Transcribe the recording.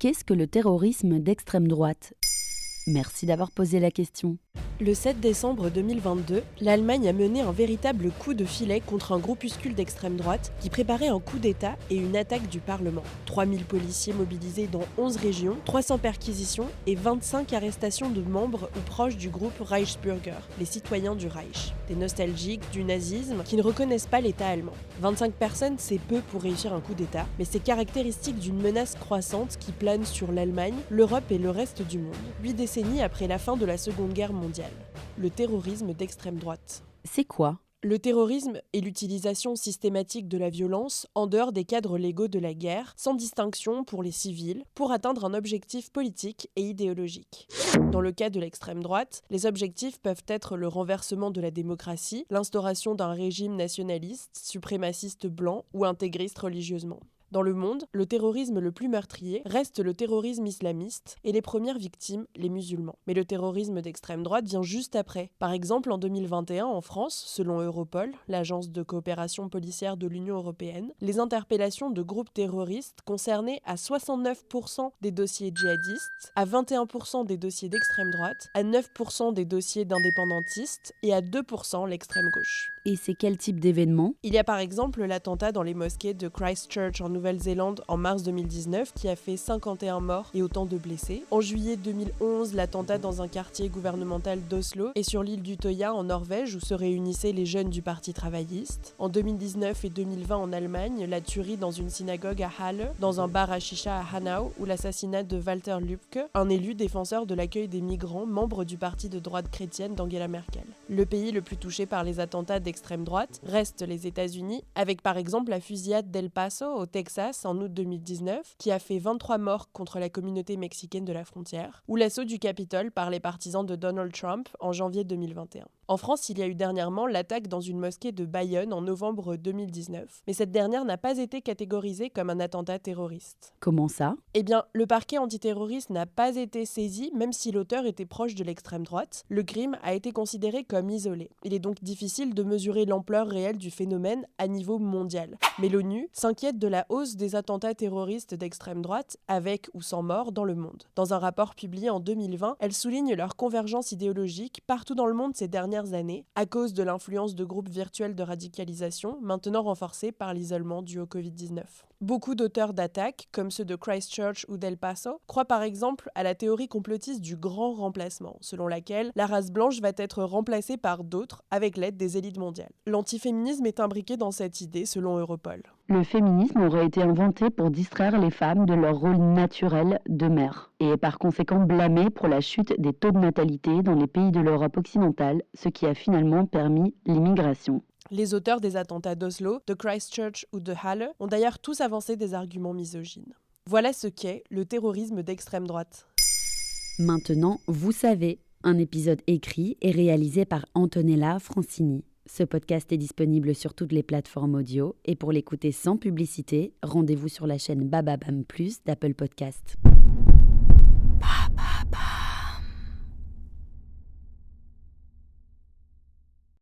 Qu'est-ce que le terrorisme d'extrême droite ? Merci d'avoir posé la question. Le 7 décembre 2022, l'Allemagne a mené un véritable coup de filet contre un groupuscule d'extrême droite qui préparait un coup d'État et une attaque du Parlement. 3000 policiers mobilisés dans 11 régions, 300 perquisitions et 25 arrestations de membres ou proches du groupe Reichsbürger, les citoyens du Reich, des nostalgiques du nazisme qui ne reconnaissent pas l'État allemand. 25 personnes, c'est peu pour réussir un coup d'État, mais c'est caractéristique d'une menace croissante qui plane sur l'Allemagne, l'Europe et le reste du monde, 8 décennies après la fin de la Seconde Guerre mondiale. Le terrorisme d'extrême droite. C'est quoi ? Le terrorisme est l'utilisation systématique de la violence en dehors des cadres légaux de la guerre, sans distinction pour les civils, pour atteindre un objectif politique et idéologique. Dans le cas de l'extrême droite, les objectifs peuvent être le renversement de la démocratie, l'instauration d'un régime nationaliste, suprémaciste blanc ou intégriste religieusement. Dans le monde, le terrorisme le plus meurtrier reste le terrorisme islamiste et les premières victimes, les musulmans. Mais le terrorisme d'extrême droite vient juste après. Par exemple, en 2021, en France, selon Europol, l'agence de coopération policière de l'Union européenne, les interpellations de groupes terroristes concernaient à 69% des dossiers djihadistes, à 21% des dossiers d'extrême droite, à 9% des dossiers d'indépendantistes et à 2% l'extrême gauche. Et c'est quel type d'événement ? Il y a par exemple l'attentat dans les mosquées de Christchurch en Nouvelle-Zélande en mars 2019 qui a fait 51 morts et autant de blessés. En juillet 2011, l'attentat dans un quartier gouvernemental d'Oslo et sur l'île d'Utøya en Norvège où se réunissaient les jeunes du Parti travailliste. En 2019 et 2020 en Allemagne, la tuerie dans une synagogue à Halle, dans un bar à chicha à Hanau ou l'assassinat de Walter Lübcke, un élu défenseur de l'accueil des migrants, membre du parti de droite chrétienne d'Angela Merkel. Le pays le plus touché par les attentats d'extrême droite reste les États-Unis, avec par exemple la fusillade d'El Paso au Texas en août 2019, qui a fait 23 morts contre la communauté mexicaine de la frontière, ou l'assaut du Capitole par les partisans de Donald Trump en janvier 2021. En France, il y a eu dernièrement l'attaque dans une mosquée de Bayonne en novembre 2019, mais cette dernière n'a pas été catégorisée comme un attentat terroriste. Comment ça ? Eh bien, le parquet antiterroriste n'a pas été saisi, même si l'auteur était proche de l'extrême droite. Le crime a été considéré comme isolé. Il est donc difficile de mesurer l'ampleur réelle du phénomène à niveau mondial. Mais l'ONU s'inquiète de la hausse des attentats terroristes d'extrême droite, avec ou sans mort, dans le monde. Dans un rapport publié en 2020, elle souligne leur convergence idéologique partout dans le monde ces dernières années, à cause de l'influence de groupes virtuels de radicalisation, maintenant renforcés par l'isolement dû au Covid-19. Beaucoup d'auteurs d'attaques, comme ceux de Christchurch ou d'El Paso, croient par exemple à la théorie complotiste du grand remplacement, selon laquelle la race blanche va être remplacée par d'autres avec l'aide des élites mondiales. L'antiféminisme est imbriqué dans cette idée, selon Europol. Le féminisme aurait été inventé pour distraire les femmes de leur rôle naturel de mère et est par conséquent blâmé pour la chute des taux de natalité dans les pays de l'Europe occidentale, ce qui a finalement permis l'immigration. Les auteurs des attentats d'Oslo, de Christchurch ou de Halle ont d'ailleurs tous avancé des arguments misogynes. Voilà ce qu'est le terrorisme d'extrême droite. Maintenant, vous savez, un épisode écrit et réalisé par Antonella Francini. Ce podcast est disponible sur toutes les plateformes audio et pour l'écouter sans publicité, rendez-vous sur la chaîne Bababam Plus d'Apple Podcast.